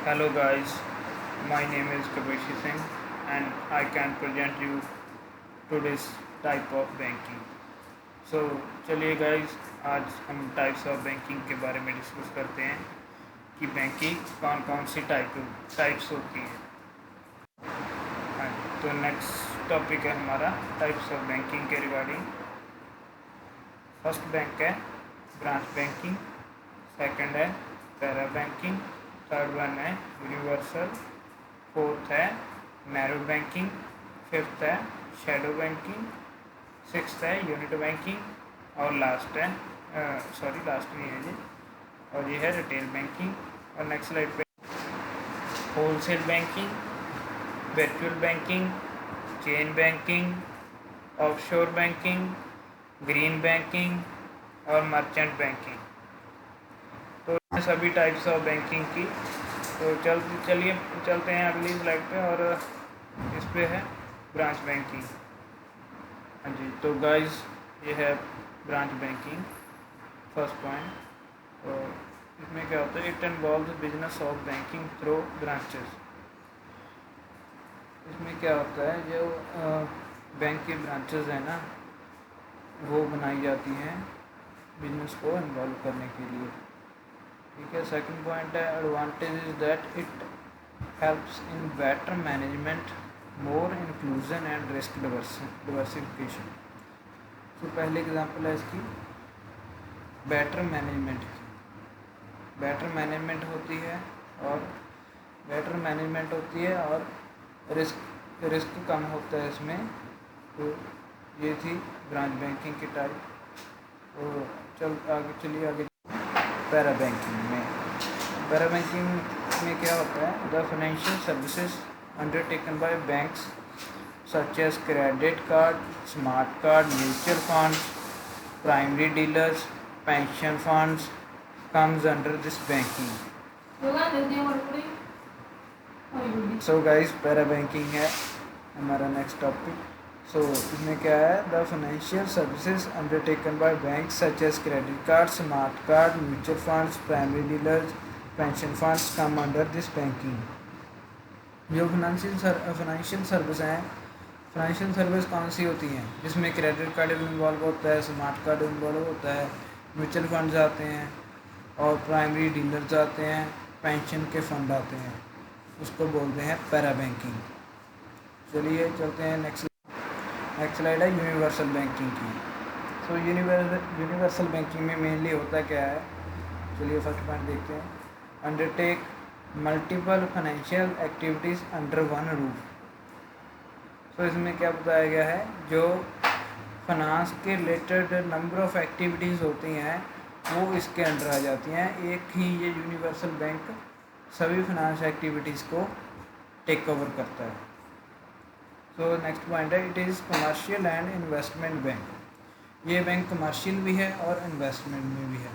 Hello guys, my name is Kabeshi Singh and I can present you today's type of banking. So चलिए guys, आज हम types of banking के बारे में discuss करते हैं कि बैंकिंग कौन कौन सी टाइप्स होती हैं। हाँ, तो नेक्स्ट टॉपिक है हमारा टाइप्स ऑफ बैंकिंग के रिगार्डिंग। फर्स्ट बैंक है ब्रांच बैंकिंग, सेकंड है पैरा बैंकिंग, थर्ड वन है यूनिवर्सल, फोर्थ है नैरो बैंकिंग, फिफ्थ है शैडो बैंकिंग, सिक्स्थ है यूनिट बैंकिंग और लास्ट है लास्ट नहीं है जी, और ये है रिटेल बैंकिंग। और नेक्स्ट स्लाइड पे wholesale banking, virtual banking, chain banking, offshore banking, green banking और मर्चेंट बैंकिंग। तो सभी टाइप्स ऑफ बैंकिंग की। तो चलिए चलते हैं अगली स्लाइड पे, और इस पे है ब्रांच बैंकिंग। हाँ जी, तो गाइस ये है ब्रांच बैंकिंग फर्स्ट पॉइंट। तो इसमें क्या होता है, it involves business of banking through branches. इसमें क्या होता है, जो बैंक के ब्रांचेस हैं ना, वो बनाई जाती हैं बिजनेस को इन्वॉल्व करने के लिए। ठीक है। सेकंड पॉइंट है advantage is that it helps in better management, more inclusion and risk diversification. तो पहले एग्जांपल है इसकी बेटर मैनेजमेंट की। बेटर मैनेजमेंट होती है और रिस्क कम होता है इसमें। तो ये थी ब्रांच बैंकिंग की टाइप। तो चलिए आगे पैरा बैंकिंग में क्या होता है, the financial services undertaken by banks such as credit card, smart card, mutual funds, primary dealers, pension funds comes under this banking. So guys, para banking है हमारा नेक्स्ट टॉपिक। सो इसमें क्या है, the financial services undertaken by bank such as credit card, smart card, mutual funds, primary dealers, pension funds come under this banking. जो financial service हैं, financial service कौन सी होती हैं, जिसमें क्रेडिट कार्ड इन्वॉल्व होता है, स्मार्ट कार्ड इन्वॉल्व होता है, म्यूचुअल फंड्स आते हैं और प्राइमरी डीलर्स आते हैं, पेंशन के फंड आते हैं, उसको बोलते हैं पैरा बैंकिंग। चलिए चलते हैं नेक्स्ट स्लाइड है यूनिवर्सल बैंकिंग की। तो यूनिवर्सल बैंकिंग में मेनली होता क्या है, चलिए फर्स्ट पॉइंट देखते हैं, undertake multiple financial activities under one roof. तो इसमें क्या बताया गया है, जो फाइनेंस के रिलेटेड नंबर ऑफ एक्टिविटीज़ होती हैं वो इसके अंडर आ जाती हैं। एक ही ये यूनिवर्सल बैंक सभी फाइनेंस एक्टिविटीज़ को टेक ओवर करता है। तो नेक्स्ट पॉइंट है, it is commercial and investment bank. ये बैंक कमर्शियल भी है और इन्वेस्टमेंट में भी है।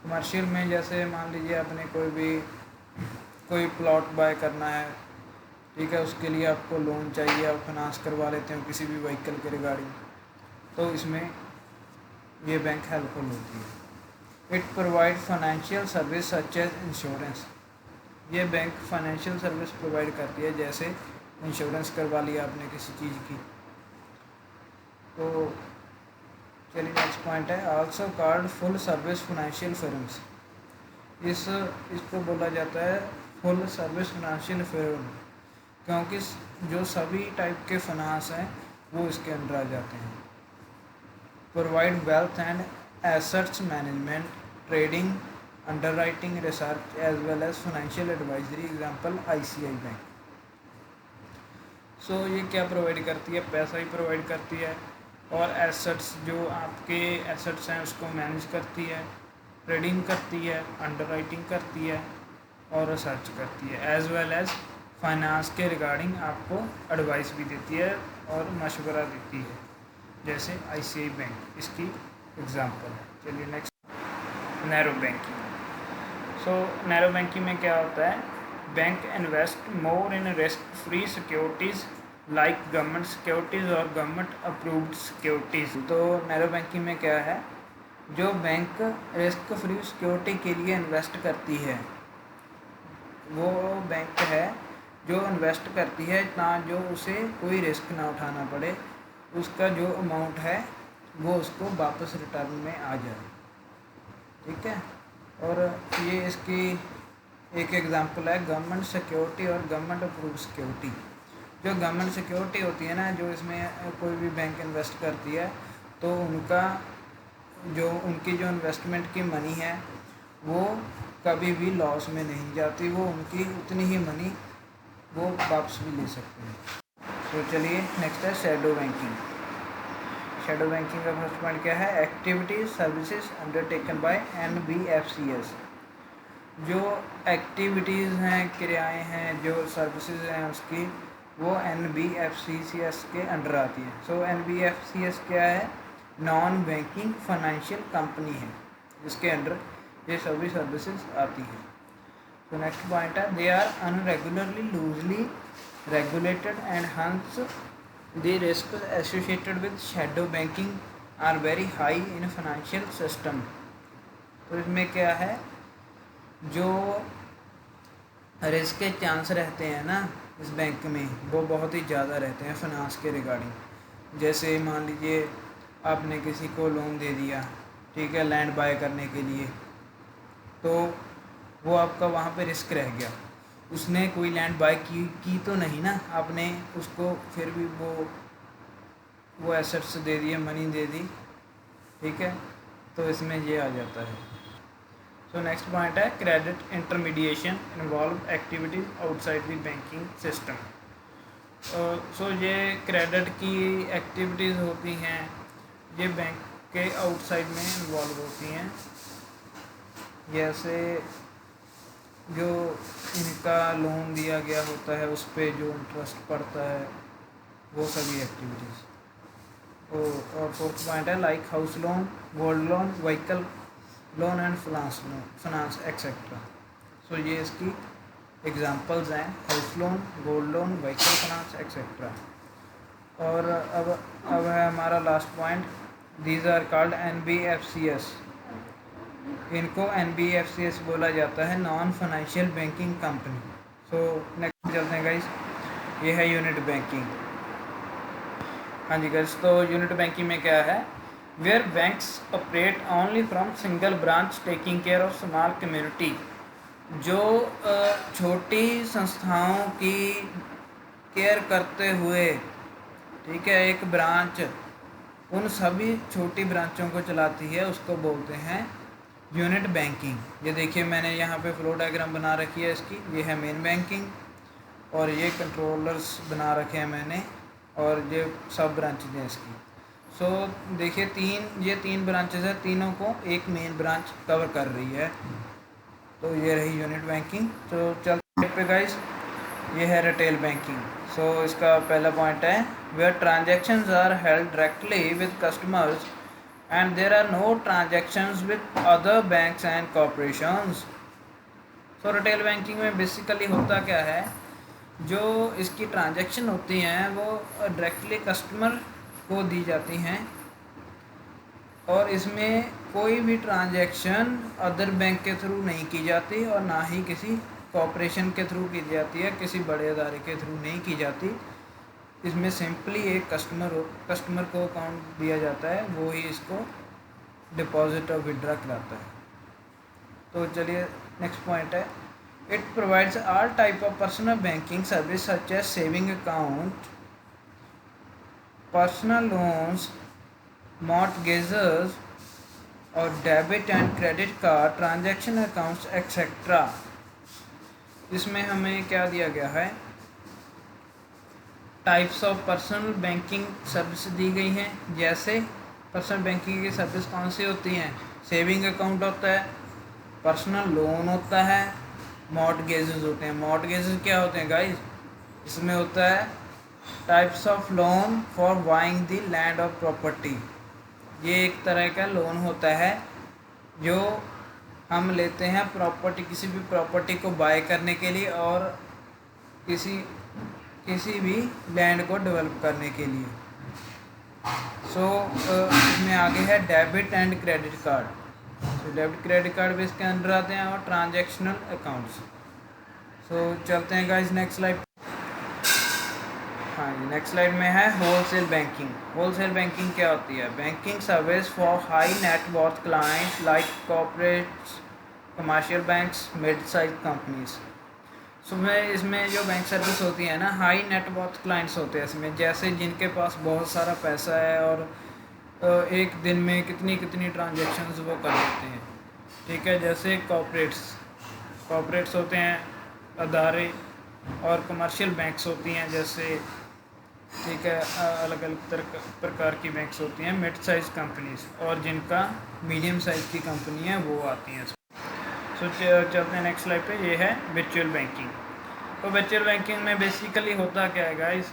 कमर्शियल में जैसे मान लीजिए आपने कोई प्लॉट बाय करना है, ठीक है, उसके लिए आपको लोन चाहिए, आप फाइनेंस करवा लेते हो किसी भी व्हीकल के रिगार्डिंग, तो इसमें ये बैंक हेल्पफुल होती है। It provide financial service such as insurance. ये बैंक फाइनेंशियल सर्विस प्रोवाइड करती है, जैसे इंश्योरेंस करवा लिया आपने किसी चीज़ की। तो चलिए नेक्स्ट पॉइंट है, also called full service financial firms. इसको बोला जाता है फुल सर्विस फाइनेंशियल फर्म, क्योंकि जो सभी टाइप के फाइनेंस हैं वो इसके अंडर आ जाते हैं। Provide wealth and assets management, trading, underwriting, research as well as financial advisory. Example ICI bank. So ये क्या प्रोवाइड करती है, पैसा ही प्रोवाइड करती है, और एसेट्स, जो आपके एसेट्स हैं उसको मैनेज करती है, ट्रेडिंग करती है, अंडरराइटिंग करती है और रिसर्च करती है, एज वेल एज फाइनेंस के रिगार्डिंग आपको एडवाइस भी देती है और मशवरा देती है, जैसे ICI बैंक इसकी एग्जांपल है। चलिए नेक्स्ट नैरो बैंकिंग। सो नैरो बैंकिंग में क्या होता है, bank invest more in risk free securities like government securities और गवर्नमेंट अप्रूव्ड सिक्योरिटीज़। तो नैरो बैंकिंग में क्या है, जो बैंक रिस्क फ्री सिक्योरिटी के लिए इन्वेस्ट करती है, वो बैंक है जो इन्वेस्ट करती है ना, जो उसे कोई रिस्क ना उठाना पड़े, उसका जो अमाउंट है वो उसको वापस रिटर्न में आ जाए। ठीक है, और ये इसकी एक एग्जांपल है गवर्नमेंट सिक्योरिटी और गवर्नमेंट अप्रूव सिक्योरिटी। जो गवर्नमेंट सिक्योरिटी होती है ना, जो इसमें कोई भी बैंक इन्वेस्ट करती है, तो उनकी जो इन्वेस्टमेंट की मनी है वो कभी भी लॉस में नहीं जाती, वो उनकी उतनी ही मनी वो वापस भी ले सकते हैं। तो चलिए नेक्स्ट है शैडो बैंकिंग। शैडो बैंकिंग का फर्स्ट पॉइंट क्या है? Activities services undertaken bye NBFCS। जो एक्टिविटीज़ हैं, क्रियाएं हैं, जो सर्विसेज हैं उसकी, वो NBFCS के अंडर आती है। सो NBFCS क्या है? नॉन बैंकिंग फाइनेंशियल कंपनी है, जिसके अंडर ये सभी सर्विसेज आती है। तो नेक्स्ट पॉइंट है they are unregularly loosely regulated and hence the risks associated with shadow banking are very high in financial system। तो इसमें क्या है, जो रिस्क के चांस रहते हैं ना इस बैंक में, वो बहुत ही ज़्यादा रहते हैं फाइनेंस के रिगार्डिंग। जैसे मान लीजिए आपने किसी को लोन दे दिया, ठीक है, लैंड बाय करने के लिए, तो वो आपका वहाँ पे रिस्क रह गया। उसने कोई लैंड बाय की तो नहीं ना, आपने उसको फिर भी वो एसेट्स दे दिए, मनी दे दी, ठीक है, तो इसमें ये आ जाता है। सो नेक्स्ट पॉइंट है credit intermediation involve activities outside the banking system. So ये क्रेडिट की एक्टिविटीज़ होती हैं, ये बैंक के आउटसाइड में इन्वॉल्व होती हैं, जैसे जो इनका लोन दिया गया होता है उस पर जो इंटरेस्ट पड़ता है, वो सभी एक्टिविटीज़। और फोर्थ पॉइंट है like house loan, gold loan, vehicle loan and finance etcetera. So ये इसकी एग्जांपल्स हैं, house loan, gold loan, vehicle finance etcetera. और अब है हमारा last point, these are called NBFCS। इनको NBFCS बोला जाता है, non financial banking company. So next चलते हैं गाइस, ये है यूनिट बैंकिंग। हाँ जी गाइस, तो यूनिट बैंकिंग में क्या है? Where banks operate only from single branch taking care of small community. जो छोटी संस्थाओं की केयर करते हुए, ठीक है, एक ब्रांच उन सभी छोटी ब्रांचों को चलाती है, उसको बोलते हैं यूनिट बैंकिंग। ये देखिए मैंने यहाँ पे फ्लो डायग्राम बना रखी है इसकी, ये है मेन बैंकिंग और ये कंट्रोलर्स बना रखे हैं मैंने, और ये सब ब्रांचेज हैं इसकी। सो देखिए ये तीन ब्रांचेज है, तीनों को एक मेन ब्रांच कवर कर रही है। तो ये रही यूनिट बैंकिंग। तो चलते पे गाइस, ये है रिटेल बैंकिंग। सो इसका पहला पॉइंट है where transactions are held directly with customers and there are no transactions with other banks and corporations। so retail banking में basically होता क्या है, जो इसकी ट्रांजैक्शन होती हैं वो डायरेक्टली कस्टमर को दी जाती हैं, और इसमें कोई भी ट्रांजैक्शन अदर बैंक के थ्रू नहीं की जाती और ना ही किसी कॉरपोरेशन के थ्रू की जाती है, किसी बड़े अदारे के थ्रू नहीं की जाती। इसमें सिंपली एक कस्टमर को अकाउंट दिया जाता है, वो ही इसको डिपॉजिट और विड्रा कराता है। तो चलिए नेक्स्ट पॉइंट है it provides all type of personal banking service such as saving account, personal loans, mortgages और debit and credit card, transaction accounts etcetera. इसमें हमें क्या दिया गया है, types of personal banking service दी गई हैं। जैसे पर्सनल बैंकिंग की सर्विस कौन सी होती हैं? सेविंग अकाउंट होता है, पर्सनल लोन होता है, मॉर्टगेजेस होते हैं। मॉर्टगेजेस क्या होते हैं गाइस? इसमें होता है types of loan for buying the land of property. ये एक तरह का लोन होता है जो हम लेते हैं प्रॉपर्टी, किसी भी प्रॉपर्टी को बाय करने के लिए और किसी भी लैंड को डेवलप करने के लिए। सो इसमें आगे है डेबिट एंड क्रेडिट कार्ड। तो डेबिट क्रेडिट कार्ड भी इसके अंदर आते हैं, और ट्रांजैक्शनल अकाउंट्स। चलते हैं गाइस नेक्स्ट स्लाइड। हाँ जी, नेक्स्ट स्लाइड में है होलसेल बैंकिंग। होलसेल बैंकिंग क्या होती है? Banking service for high net worth clients like corporates, commercial banks, mid size companies. इसमें जो बैंक सर्विस होती है ना, हाई नेट वर्थ क्लाइंट्स होते हैं इसमें, जैसे जिनके पास बहुत सारा पैसा है और एक दिन में कितनी कितनी ट्रांजेक्शन्स वो कर लेते हैं। ठीक है, जैसे कॉर्पोरेट्स होते हैं, अदारे, और कमर्शियल बैंक्स होती हैं जैसे, ठीक है, अलग अलग प्रकार की बैंक्स होती हैं, मिड साइज कंपनीज, और जिनका मीडियम साइज की कंपनी है वो आती हैं। चलते हैं नेक्स्ट स्लाइड पे। ये है वर्चुअल बैंकिंग। तो वर्चुअल बैंकिंग में बेसिकली होता क्या है गाइस?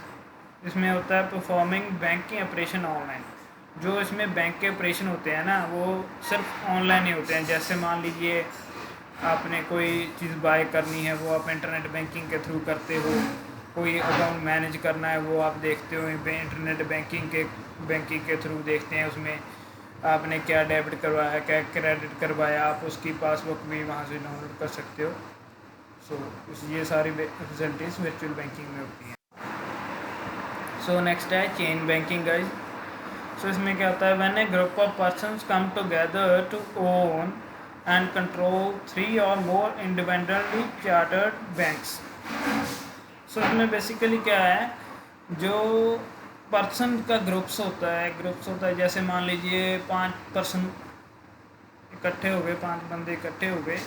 इसमें होता है परफॉर्मिंग बैंकिंग ऑपरेशन ऑनलाइन। जो इसमें बैंक के ऑपरेशन होते हैं ना, वो सिर्फ ऑनलाइन ही होते हैं। जैसे मान लीजिए आपने कोई चीज़ बाय करनी है, वो आप इंटरनेट बैंकिंग के थ्रू करते हो। कोई अकाउंट मैनेज करना है, वो आप देखते हो इंटरनेट बैंकिंग के थ्रू देखते हैं। उसमें आपने क्या डेबिट करवाया, क्या क्रेडिट करवाया, आप उसकी पासबुक भी वहाँ से डाउनलोड कर सकते हो। ये सारी फैसिलिटीज़ वर्चुअल बैंकिंग में होती हैं। नेक्स्ट है चेन बैंकिंग गाइज। इसमें क्या होता है? When a group of persons come together to own and control 3 or more independently chartered banks. इसमें बेसिकली क्या है, जो पर्सन का ग्रुप्स होता है, जैसे मान लीजिए 5 पर्सन इकट्ठे हो गए, 5 बंदे इकट्ठे हो गए।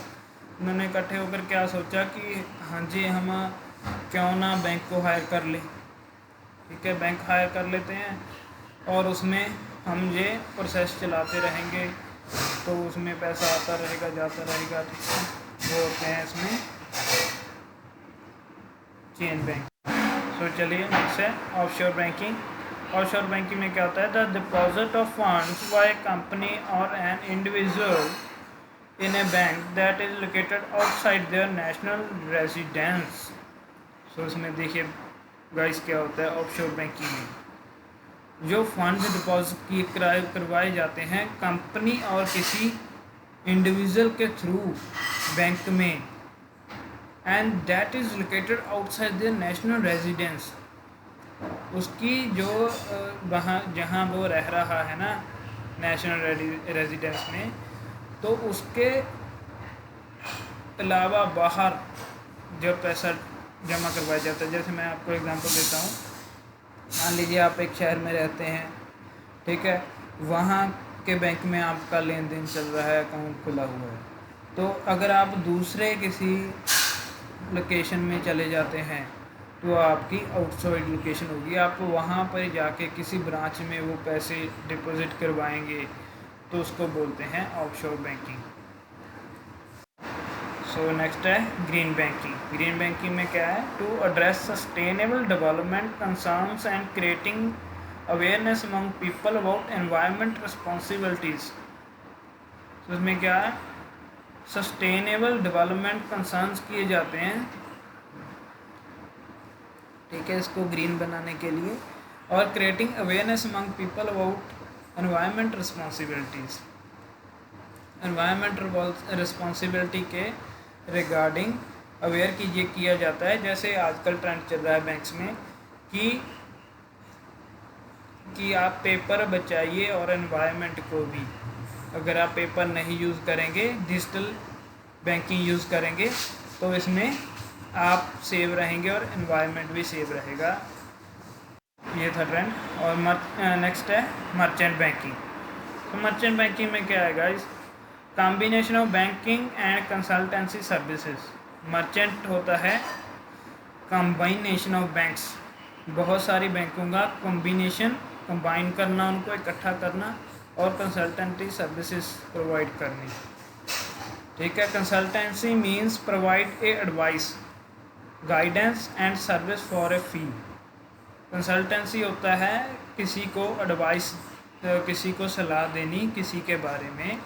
उन्होंने इकट्ठे होकर क्या सोचा कि हाँ जी, हम क्यों ना बैंक को हायर कर ले। ठीक है, बैंक हायर कर लेते हैं और उसमें हम ये प्रोसेस चलाते रहेंगे, तो उसमें पैसा आता रहेगा, जाता रहेगा। ठीक है, वो होते हैं इसमें चेन बैंक। चलिए नेक्स्ट है ऑफशोर बैंकिंग। ऑफशोर बैंकिंग में क्या होता है? The deposit of funds by company और an individual in a bank that is located outside their national residence. इसमें देखिए गाइस क्या होता है ऑफशोर बैंकिंग में। जो फंड डिपॉजिट करवाए जाते हैं कंपनी और किसी इंडिविजुअल के थ्रू बैंक में, and that is located outside their national residence. उसकी जो वहाँ जहाँ वो रह रहा है ना नेशनल रेजिडेंस में, तो उसके अलावा बाहर जब पैसा जमा करवाया जाता है। जैसे मैं आपको एग्जांपल देता हूँ, मान लीजिए आप एक शहर में रहते हैं, ठीक है, वहाँ के बैंक में आपका लेन देन चल रहा है, अकाउंट खुला हुआ है। तो अगर आप दूसरे किसी लोकेशन में चले जाते हैं तो आपकी आउटसाइड लोकेशन होगी, आप वहाँ पर जाके किसी ब्रांच में वो पैसे डिपॉजिट करवाएंगे, तो उसको बोलते हैं ऑफशोर बैंकिंग। नेक्स्ट है ग्रीन बैंकिंग। ग्रीन बैंकिंग में क्या है? To address sustainable development concerns and creating awareness among people about environment responsibilities. इसमें क्या है? सस्टेनेबल डेवलपमेंट कंसर्न्स किए जाते हैं, ठीक है, इसको ग्रीन बनाने के लिए, और creating awareness among people about environment responsibilities. Environment responsibility के रिगार्डिंग अवेयर किया जाता है। जैसे आजकल ट्रेंड चल रहा है बैंक्स में कि आप पेपर बचाइए और एनवायरनमेंट को भी। अगर आप पेपर नहीं यूज़ करेंगे, डिजिटल बैंकिंग यूज़ करेंगे, तो इसमें आप सेव रहेंगे और एनवायरनमेंट भी सेव रहेगा। ये था ट्रेंड। और नेक्स्ट है मर्चेंट बैंकिंग। तो मर्चेंट बैंकिंग में क्या है guys? Combination of banking and consultancy services. Merchant होता है कॉम्बिनेशन ऑफ बैंक्स, बहुत सारी बैंकों का कॉम्बिनेशन, कंबाइन करना, उनको इकट्ठा करना, और कंसल्टेंसी सर्विसेज प्रोवाइड करनी। ठीक है, consultancy means provide a advice, guidance and service for a fee. Consultancy होता है किसी को एडवाइस, किसी को सलाह देनी किसी के बारे में,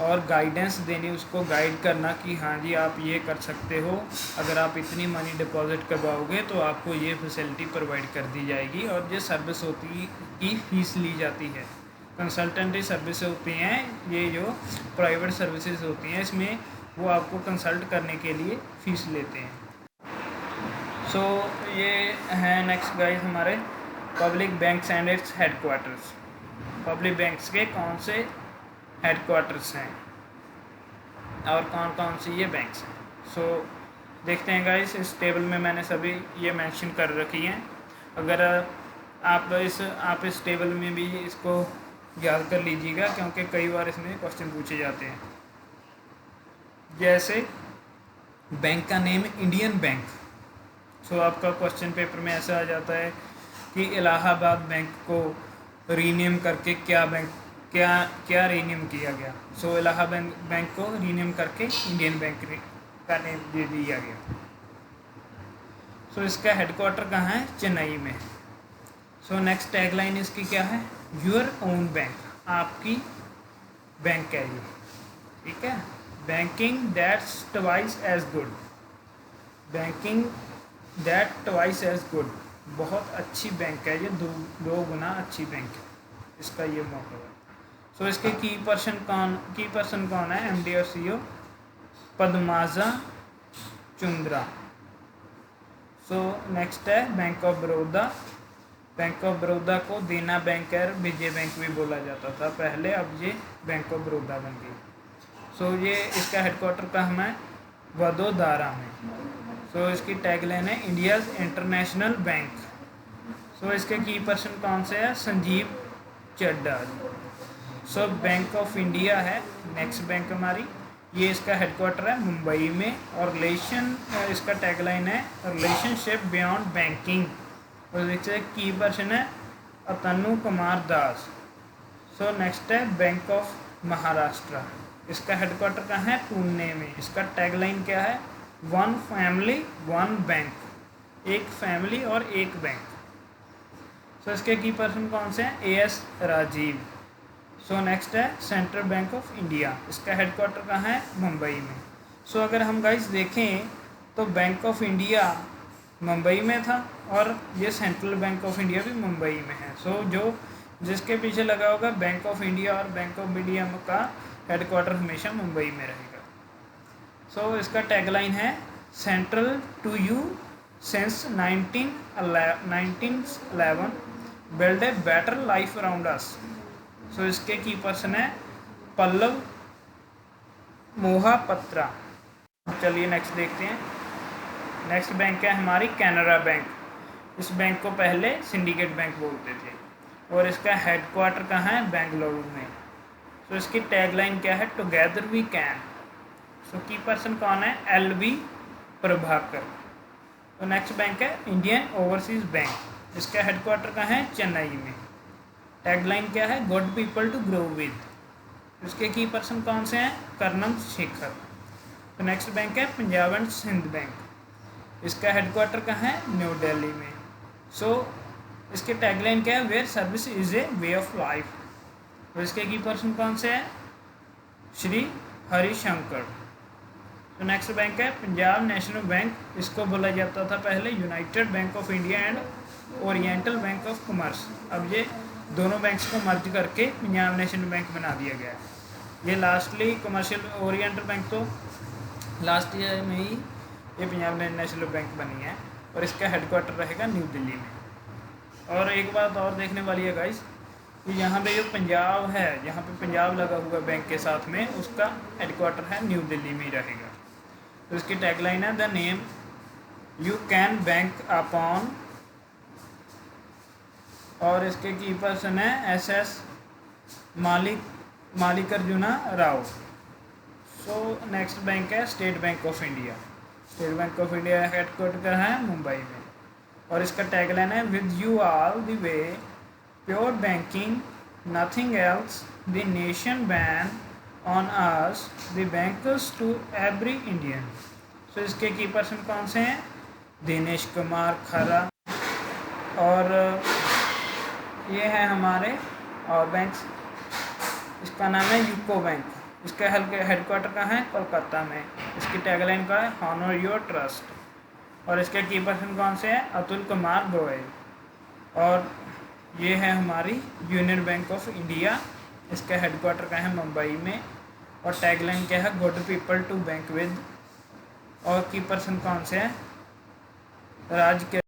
और गाइडेंस देनी, उसको गाइड करना कि हाँ जी आप ये कर सकते हो, अगर आप इतनी मनी डिपॉजिट करवाओगे तो आपको ये फैसिलिटी प्रोवाइड कर दी जाएगी, और ये सर्विस होती की फीस ली जाती है। कंसल्टेंसी सर्विस होती हैं ये जो प्राइवेट सर्विसेज होती हैं, इसमें वो आपको कंसल्ट करने के लिए फ़ीस लेते हैं। सो ये हैं नेक्स्ट गाइस हमारे public banks and it's headquarters. Public banks के कौन से हेडक्वार्टर्स हैं और कौन कौन सी ये बैंक्स हैं। सो देखते हैं गाइस, इस टेबल में मैंने सभी ये मेंशन कर रखी हैं। अगर आप इस टेबल में भी इसको याद कर लीजिएगा, क्योंकि कई बार इसमें क्वेश्चन पूछे जाते हैं। जैसे बैंक का नेम इंडियन बैंक। सो आपका क्वेश्चन पेपर में ऐसा आ जाता है कि इलाहाबाद बैंक को रीनेम करके क्या रीनेम किया गया। सो इलाहाबाद बैंक को रीनेम करके इंडियन बैंक का नेम दे दिया गया। सो इसका हेडक्वार्टर कहाँ है? चेन्नई में। सो नेक्स्ट टैगलाइन इसकी क्या है? योर ओन बैंक, आपकी बैंक है ये, ठीक है। Banking that's twice as good, banking that twice as good, बहुत अच्छी बैंक है ये, दो गुना अच्छी बैंक है, इसका ये मोटो है। सो इसके की पर्सन कौन है? एमडी और सीईओ पद्माजा चुंद्रा। सो नेक्स्ट है bank of Baroda. Bank of Baroda को देना बैंक और विजय बैंक भी बोला जाता था पहले, अब ये बैंक ऑफ बड़ौदा बन गई। सो ये इसका हेडक्वार्टर कहाँ है? वडोदरा में। सो इसकी टैगलाइन है इंडियाज़ इंटरनेशनल बैंक। सो इसके की पर्सन कौन से है? Sanjiv Chadha. So Bank of India है नेक्स्ट बैंक हमारी, ये इसका हेडक्वार्टर है मुंबई में। और इसका टैगलाइन है रिलेशनशिप बियॉन्ड बैंकिंग। और इससे की पर्सन है अतनु कुमार दास। सो नेक्स्ट है बैंक ऑफ महाराष्ट्र, इसका हेडक्वार्टर कहाँ है? पुणे में। इसका टैगलाइन क्या है? वन फैमिली वन बैंक, एक फैमिली और एक बैंक। सो इसके की पर्सन कौन से हैं? एएस राजीव। सो नेक्स्ट है सेंट्रल बैंक ऑफ इंडिया, इसका हेडक्वार्टर कहाँ है? मुंबई में। सो अगर हम गाइस देखें तो बैंक ऑफ इंडिया मुंबई में था और ये सेंट्रल बैंक ऑफ इंडिया भी मुंबई में है। सो जिसके पीछे लगा होगा बैंक ऑफ इंडिया और बैंक ऑफ इंडिया का हेडक्वार्टर हमेशा मुंबई में रहेगा। सो इसका टैगलाइन है central to you since 1911 build a better life around us. So इसके की पर्सन है पल्लव मोहापत्रा। चलिए नेक्स्ट देखते हैं। नेक्स्ट बैंक है हमारी कैनरा बैंक। इस बैंक को पहले सिंडिकेट बैंक बोलते थे और इसका हेडक्वार्टर कहाँ है? बेंगलुरु में। सो इसकी टैगलाइन क्या है? Together we can. सो की पर्सन कौन है? एलवी प्रभाकर। तो नेक्स्ट बैंक है इंडियन ओवरसीज बैंक, इसका हेडक्वार्टर कहाँ है? चेन्नई में। टैगलाइन क्या है? Good people to grow with. इसके की पर्सन कौन से हैं? कर्नल शेखर। तो नेक्स्ट बैंक है पंजाब एंड सिंध बैंक, इसका हेडक्वार्टर कहाँ है? न्यू दिल्ली में। सो इसके टैगलाइन क्या है? Where service is a way of life. तो इसके की पर्सन कौन से हैं? श्री हरिशंकर। तो नेक्स्ट बैंक है पंजाब नेशनल बैंक, इसको बोला जाता था पहले United bank of India and oriental bank of commerce. अब ये दोनों बैंक्स को मर्ज करके पंजाब नेशनल बैंक बना दिया गया है। ये लास्टली कमर्शियल ओरिएंटल बैंक तो लास्ट ईयर में ही ये पंजाब नेशनल बैंक बनी है और इसका हेडक्वार्टर रहेगा न्यू दिल्ली में। और एक बात और देखने वाली है गाइस कि यहाँ पे जो पंजाब है, यहाँ पे पंजाब लगा हुआ बैंक के साथ में, उसका हेडक्वार्टर है न्यू दिल्ली में ही रहेगा। तो इसकी टैगलाइन है the name you can bank upon. और इसके की पर्सन है SS Mallikarjuna Rao. So next bank है state bank of India. State bank of India headquarter है मुंबई में और इसका टैगलाइन है with you all the way pure banking nothing else the nation banks on us the bankers to every Indian. So इसके key person कौन से हैं? दिनेश कुमार खरा। और ये है हमारे और बैंक्स, इसका नाम है यूको बैंक, इसका हेडक्वार्टर कहाँ है? कोलकाता में। इसकी टैगलाइन का है हॉनर योर ट्रस्ट। और इसके की पर्सन कौन से हैं? अतुल कुमार गोयल। और ये है हमारी यूनियन बैंक ऑफ इंडिया, इसका हेडक्वार्टर का है मुंबई में। और टैगलाइन क्या है, good people to bank with. और की पर्सन कौन से हैं, राज के